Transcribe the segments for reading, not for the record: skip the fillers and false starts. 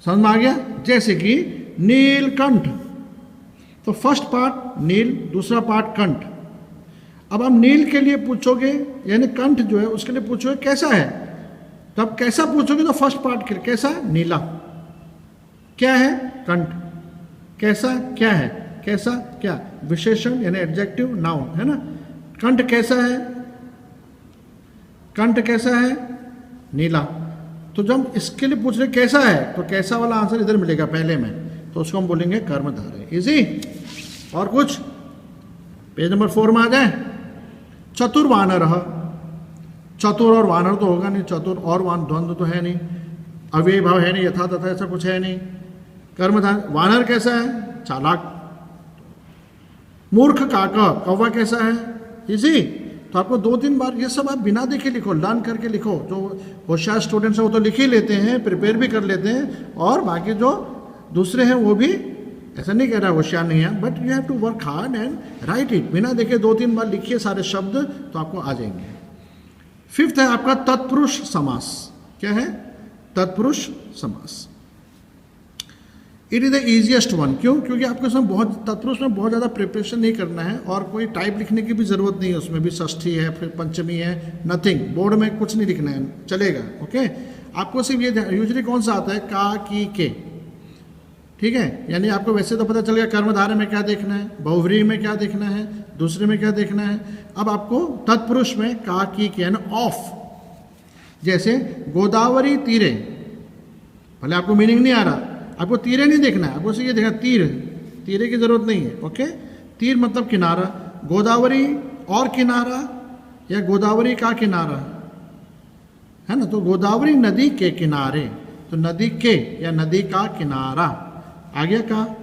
समझ में आ गया? जैसे कि नीलकंठ, तो फर्स्ट पार्ट नील, दूसरा पार्ट कंठ। अब हम नील के लिए पूछोगे यानी कंठ जो है उसके लिए पूछोगे कैसा है, तब कैसा पूछोगे तो फर्स्ट पार्ट के लिए कैसा, नीला। क्या है, कंठ। कैसा, क्या है, कैसा क्या, विशेषण यानी एडजेक्टिव, नाउन, है ना। कंठ कैसा है, कंठ कैसा है, नीला। तो जब इसके लिए पूछ रहे कैसा है तो कैसा वाला आंसर इधर मिलेगा पहले में, तो उसको हम बोलेंगे कर्मधारय। इजी। और कुछ, पेज नंबर 4 में आ जाए। चतुर वानर, चतुर और वानर तो होगा नहीं, चतुर और वान द्वंद्व तो है नहीं, अव्यय भाव है नहीं, यथा तथा ऐसा कुछ है नहीं। कर्मधारय। वानर कैसा है, चालाक। मूर्ख काका, कौवा कैसा है, इजी। तो आपको 2-3 बार ये सब आप बिना देखे लिखो, लर्न करके लिखो। जो होशियार स्टूडेंट्स हैं वो तो लिख ही लेते हैं, प्रिपेयर भी कर लेते हैं, और बाकी जो दूसरे हैं वो भी, ऐसा नहीं कह रहा होशियार नहीं है, but you have to work hard and write it. बिना देखे 2-3 बार लिखिए सारे शब्द, तो आपको आ जाएंगे। 5th है आपका तत्पुरुष समास। क्या है, तत्पुरुष समास। It is the easiest one. क्यों? क्योंकि आपको इसमें बहुत, तत्पुरुष में बहुत ज़्यादा प्रिपरेशन नहीं करना है, और कोई टाइप लिखने की भी ज़रूरत नहीं है। उसमें भी षष्ठी है, फिर पंचमी है, नथिंग। बोर्ड में कुछ नहीं लिखना है, चलेगा। ओके। आपको सिर्फ ये यूजली कौन सा आता है, का, की, के, ठीक है। यानी आपको वैसे तो पता चल गया कर्मधारय में क्या देखना है, बहुव्रीहि में क्या देखना है, दूसरे में क्या देखना है। अब आपको तत्पुरुष में का, की, के ना ऑफ। जैसे गोदावरी तीरे, भले आपको मीनिंग नहीं आ रहा, आपको तीरे नहीं देखना है, आपको ये देखना तीर, तीरे की जरूरत नहीं है। ओके। तीर मतलब किनारा। गोदावरी और किनारा या गोदावरी का किनारा, है ना। तो गोदावरी नदी के किनारे, तो नदी के या नदी का किनारा आ गया, का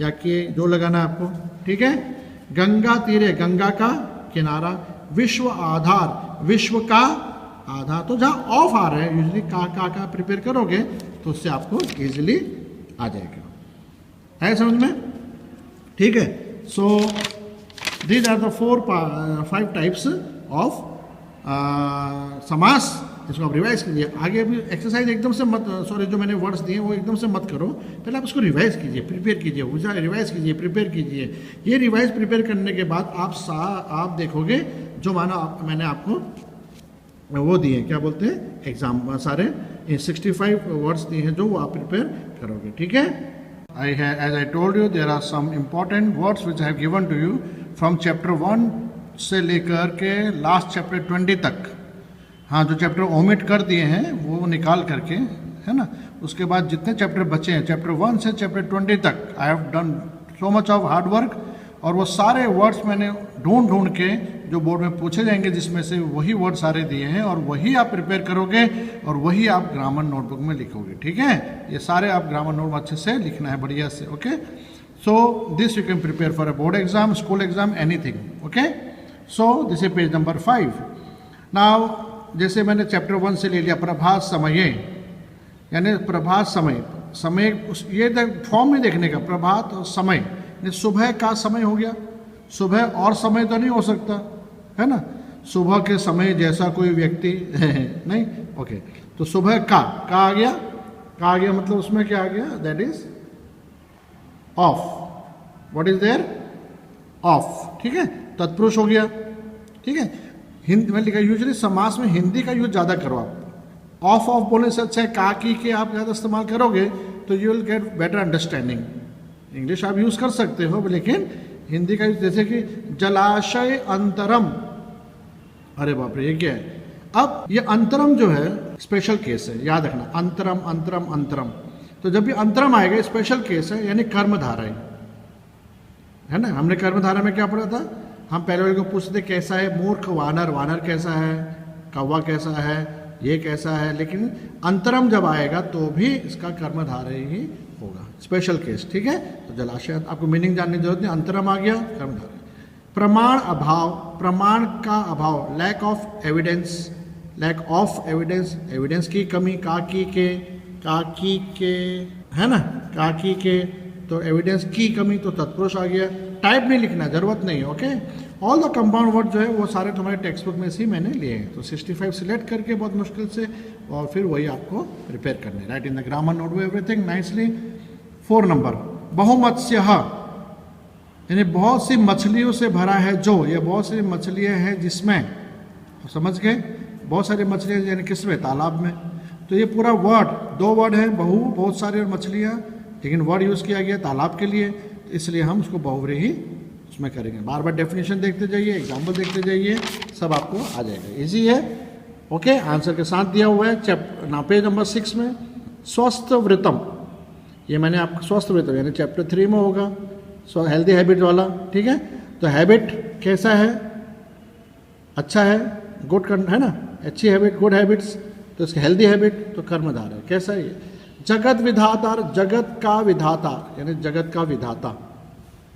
या के जो लगाना है आपको, ठीक है। गंगा तीरे, गंगा का किनारा। विश्व आधार, विश्व का आधार। तो जहां ऑफ आ रहा है यूजली का प्रिपेयर करोगे तो उससे आपको इजीली आ जाएगा। है समझ में? ठीक है। So these are the 5 types of samas. इसको आप रिवाइज कीजिए। आगे अभी एक्सरसाइज एकदम से मत, सॉरी जो मैंने वर्ड्स दिए वो एकदम से मत करो, पहले आप उसको रिवाइज कीजिए, प्रिपेयर कीजिए, रिवाइज कीजिए, प्रिपेयर कीजिए। ये रिवाइज प्रिपेयर करने के बाद आप देखोगे जो मैंने आपको वो दिए, क्या बोलते हैं, एग्जाम सारे 65 वर्ड्स दिए हैं जो वो आप प्रिपेयर करोगे। ठीक है। As I told you there are some important words which I have given to you from chapter 1 से लेकर के लास्ट चैप्टर 20 तक। हाँ, जो चैप्टर ओमिट कर दिए हैं वो निकाल करके, है ना। उसके बाद जितने चैप्टर बचे हैं चैप्टर 1 से चैप्टर 20 तक, I have done so much of hard work, और वो सारे वर्ड्स मैंने ढूंढ के जो बोर्ड में पूछे जाएंगे जिसमें से वही वर्ड सारे दिए हैं, और वही आप प्रिपेयर करोगे और वही आप ग्रामर नोटबुक में लिखोगे। ठीक है। ये सारे आप ग्रामर नोट अच्छे से लिखना है, बढ़िया से। Okay. So this you can prepare for a board exam, school exam, anything. Okay. So this is page number 5। Now जैसे मैंने चैप्टर 1 से ले लिया प्रभात समये, यानी प्रभात समय, समय ये फॉर्म नहीं देखने का, प्रभात और समय, सुबह का समय हो गया। सुबह और समय तो नहीं हो सकता, है ना। सुबह के समय जैसा कोई व्यक्ति नहीं। ओके। तो सुबह का आ गया, का आ गया मतलब उसमें क्या आ गया, that is of. What is there, of. ठीक है। तत्पुरुष हो गया। ठीक है। हिंदी में लिखा, यूजुअली समास में हिंदी का यूज ज़्यादा करो आप। ऑफ बोलने से अच्छा है का, की, के आप ज़्यादा इस्तेमाल करोगे तो you will get better understanding. English आप यूज़ कर सकते हो, लेकिन हिंदी का यूज, जैसे कि जलाशय अंतरम। अरे बाप रे, ये क्या है। अब ये अंतरम जो है स्पेशल केस है, याद रखना। अंतरम अंतरम अंतरम, तो जब भी अंतरम आएगा स्पेशल केस है, यानी कर्मधारय, है ना। हमने कर्मधारय में क्या पढ़ा था, हम पहले वाले को पूछते कैसा है, मूर्ख वानर, वानर कैसा है, कौवा कैसा है, ये कैसा है। लेकिन अंतरम जब आएगा तो भी इसका कर्मधारय ही होगा, स्पेशल केस। ठीक है। तो जलाशय, आपको मीनिंग जानने की जरूरत नहीं, अंतरम आ गया, कर्मधारय। प्रमाण अभाव, प्रमाण का अभाव, lack of evidence, lack of evidence, evidence की कमी, का, की, के, है ना, का, की, के, तो एविडेंस की कमी, तो तत्पुरुष आ गया। टाइप नहीं लिखना, जरूरत नहीं। Okay. All the compound word जो है वो सारे तुम्हारे टेक्स्ट बुक में से ही मैंने लिए हैं। तो 65 सिलेक्ट करके बहुत मुश्किल से और फिर वही आपको प्रिपेयर करने, write in the grammar note everything nicely. 4 number, बहुमत्स्य, यानी बहुत सी मछलियों से भरा है जो, ये बहुत सी मछलियाँ हैं जिसमें, समझ गए, बहुत सारी मछलियाँ यानी किसमें, तालाब में। तो ये पूरा वर्ड, 2 वर्ड है, बहु बहुत सारी मछलियाँ, लेकिन वर्ड यूज़ किया गया तालाब के लिए, तो इसलिए हम उसको बहुव्रीहि उसमें करेंगे। बार बार डेफिनेशन देखते जाइए, एग्जाम्पल देखते जाइए, सब आपको आ जाएगा, इजी है। ओके, आंसर के साथ दिया हुआ है पेज नंबर 6 में। स्वस्थ वृतम, ये मैंने आपको स्वस्थ वृतम यानी चैप्टर 3 में होगा, सो हेल्दी हैबिट वाला, ठीक है। तो हैबिट कैसा है, अच्छा है, गुड है ना, अच्छी हैबिट, गुड हैबिट्स, तो इसका हेल्दी हैबिट तो कर्मधार है, कैसा है ये। जगत विधाता, जगत का विधाता यानी जगत का विधाता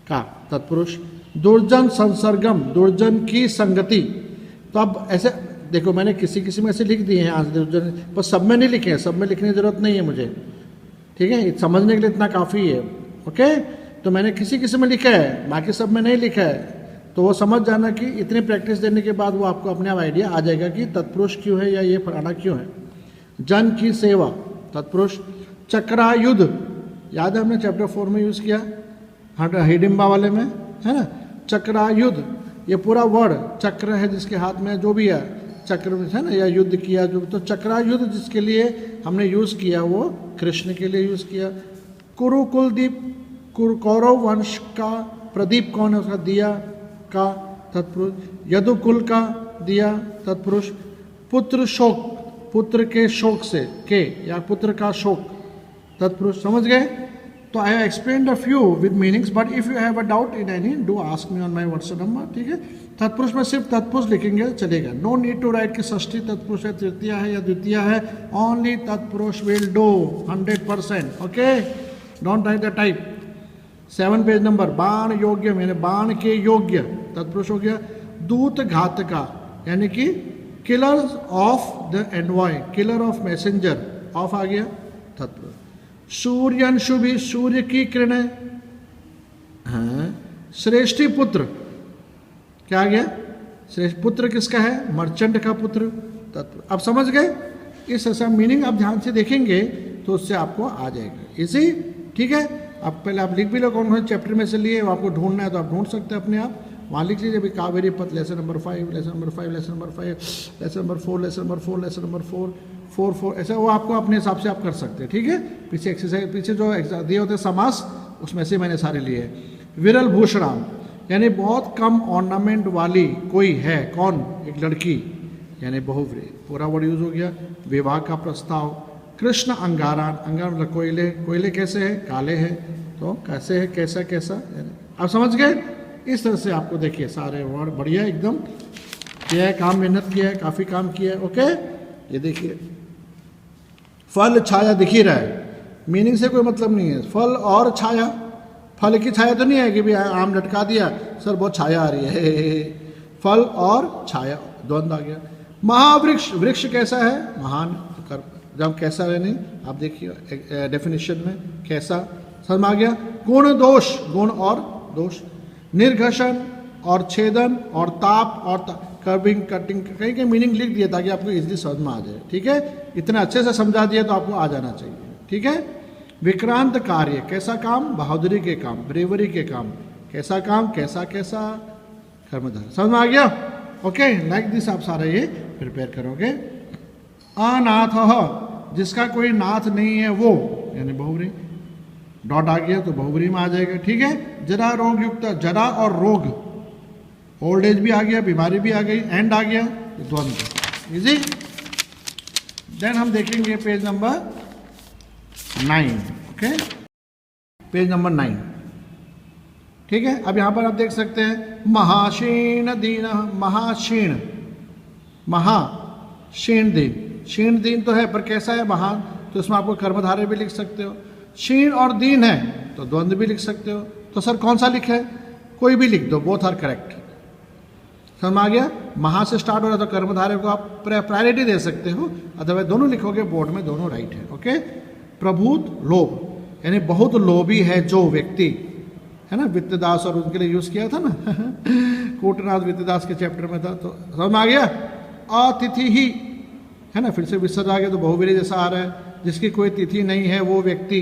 का तत्पुरुष। दुर्जन संसर्गम, दुर्जन की संगति। तो अब ऐसे देखो, मैंने किसी किसी में ऐसे लिख दिए हैं आज दुर्जन, पर सब में नहीं लिखे हैं, सब में लिखने की जरूरत नहीं है मुझे, ठीक है, समझने के लिए इतना काफ़ी है। ओके, तो मैंने किसी किसी में लिखा है, बाकी सब में नहीं लिखा है, तो वो समझ जाना कि इतनी प्रैक्टिस देने के बाद वो आपको अपने आप आइडिया आ जाएगा कि तत्पुरुष क्यों है या ये फलाना क्यों है। जन की सेवा, तत्पुरुष। चक्रायुध, याद है हमने चैप्टर 4 में यूज़ किया, हिडिम्बा वाले में, है ना। चक्रायुध, ये पूरा वर्ड, चक्र है जिसके हाथ में, जो भी है चक्र है ना, या युद्ध किया जो, तो चक्रायुध जिसके लिए हमने यूज़ किया वो कृष्ण के लिए यूज़ किया। कुरुकुलदीप, कौरव वंश का प्रदीप कौन है, उसका दिया का तत्पुरुष। यदुकुल का दिया तत्पुरुष। पुत्र शोक, पुत्र के शोक से, के या पुत्र का शोक तत्पुरुष, समझ गए। तो I have explained a few with meanings, but if you have a doubt in any do ask me on my WhatsApp number, ठीक है। तत्पुरुष में सिर्फ तत्पुरुष लिखेंगे चलेगा, नो नीड टू राइट कि षष्ठी तत्पुरुष है, तृतीय है या द्वितीय है, ओनली तत्पुरुष will do 100%, okay, don't write the type. 7 page number, बाण योग्य यानी बाण के योग्य तत्पुरुष हो गया। दूत घातका यानी कि killer of the envoy, killer of messenger, ऑफ आ गया तत्पुरुष। सूर्यंशु भी, सूर्य की किरणें, हाँ। श्रेष्ठी पुत्र, क्या आ गया, श्रेष्ठ पुत्र किसका है, मर्चेंट का पुत्र तत्पुरुष। अब समझ गए, इस ऐसा मीनिंग आप ध्यान से देखेंगे तो उससे आपको आ जाएगा इसी, ठीक है। अब पहले आप लिख भी लो कौन कौन चैप्टर में से लिए, वो आपको ढूंढना है तो आप ढूंढ सकते हैं अपने आप, वहाँ लिख लीजिए। अभी कावेरी पथ lesson number 5, lesson number 5, lesson number 5, lesson number 4, lesson number 4, lesson number 4, ऐसा वो आपको अपने हिसाब से आप कर सकते हैं, ठीक है। पीछे एक्सरसाइज, पीछे जो दिए होते हैं समास, उसमें से मैंने सारे लिए। विरल भूषणाम यानी बहुत कम ऑर्नामेंट वाली कोई है, कौन, एक लड़की यानी बहुव्रीहि, पूरा वर्ड यूज हो गया। विवाह का प्रस्ताव। कृष्ण अंगारान, अंगार मतलब कोयले, कोयले कैसे है, काले हैं, तो कैसे है, कैसा कैसा, आप समझ गए। इस तरह से आपको देखिए सारे वर्ड बढ़िया एकदम किया है, काम मेहनत किया है, काफ़ी काम किया है, ओके। ये देखिए फल छाया दिख ही रहा है, मीनिंग से कोई मतलब नहीं है, फल और छाया, फल की छाया तो नहीं है कि भी आम लटका दिया सर बहुत छाया आ रही है, फल और छाया द्वंद्व आ गया। महावृक्ष, वृक्ष कैसा है, महान, जब कैसा है नहीं, आप देखिए डेफिनेशन में कैसा, समझ में आ गया। गुण दोष, गुण और दोष। निर्घशन और छेदन और ताप और कर्विंग, कटिंग, कहीं कहीं मीनिंग लिख दिया ताकि आपको इजीली समझ में आ जाए, ठीक है। इतना अच्छे से समझा दिया तो आपको आ जाना चाहिए, ठीक है। विक्रांत कार्य, कैसा काम, बहादुरी के काम, ब्रेवरी के काम, कैसा काम, कैसा कैसा कर्मधार, समझ में आ गया, ओके। लाइक दिस आप सारा ये प्रिपेयर करोगे। अनाथ, जिसका कोई नाथ नहीं है वो यानी बहुव्रीहि, डॉट आ गया तो बहुव्रीहि में आ जाएगा, ठीक है। जरा रोग युक्त, जरा और रोग, ओल्ड एज भी आ गया, बीमारी भी आ गई, एंड आ गया तो द्वंद्व, इजी। देन हम देखेंगे page number 9, okay, page number 9, ठीक है। अब यहां पर आप देख सकते हैं महाक्षीण दीन, महाक्षीण, महाक्षीण दीन, क्षीण दीन तो है पर कैसा है, महान, तो इसमें आपको कर्मधारय भी लिख सकते हो। क्षीण और दीन है तो द्वंद्व भी लिख सकते हो। तो सर कौन सा लिखे, कोई भी लिख दो, बोथ आर करेक्ट, समझ आ गया। महा से स्टार्ट हो रहा है तो कर्मधारय को आप प्रायोरिटी दे सकते हो, अदरवाइज दोनों लिखोगे बोर्ड में, दोनों राइट है, ओके। प्रभूत, लोभ यानी बहुत लोभी है जो व्यक्ति, है ना, वित्तदास और उनके लिए यूज किया था ना कोटनाथ वित्तदास के चैप्टर में था, तो समझ में आ गया। अतिथि ही है ना, फिर से विसर्ग आ गया तो बहुवीर्य जैसा आ रहा है। जिसकी कोई तिथि नहीं है वो व्यक्ति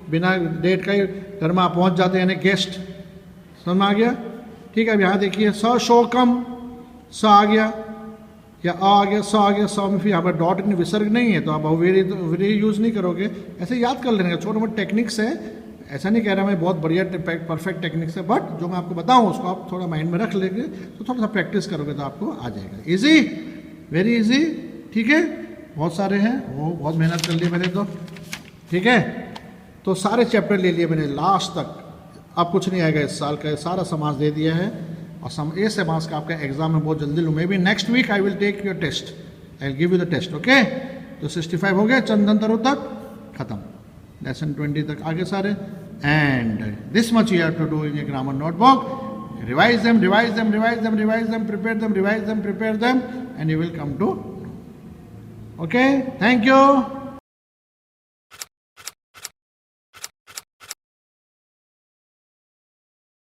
बिना डेट का ही घर में पहुंच जाते हैं, यानी गेस्ट। समझ में आ गया? ठीक है, अब यहाँ देखिए सशोकम, स आ गया या आ गया, स आ गया, स में फिर यहाँ पर डॉट विसर्ग नहीं है तो आप बहुवीर्य यूज नहीं करोगे। ऐसे याद कर लेंगे, छोटे मोटे टेक्निक्स है, ऐसा नहीं कह रहा मैं बहुत बढ़िया परफेक्ट टेक्निक्स है, बट जो मैं आपको बताऊं उसको आप थोड़ा माइंड में रख लेंगे तो थोड़ा सा प्रैक्टिस करोगे तो आपको आ जाएगा। Easy, very easy. ठीक है, बहुत सारे हैं, वो बहुत मेहनत कर ली मैंने तो। ठीक है, तो सारे चैप्टर ले लिए मैंने लास्ट तक, अब कुछ नहीं आएगा इस साल का, सारा समास दे दिया है। और ए समास का आपका एग्जाम है बहुत जल्दी लूँ, maybe next week I will take your test, I will give you the test. Okay, तो 65 हो गए, चंदन तरो तक खत्म, लेसन 20 तक आगे सारे। And this much you have to do in your grammar notebook, revise them, revise them, revise them, revise them, prepare them, revise them, prepare them, and you will come to. Okay, thank you.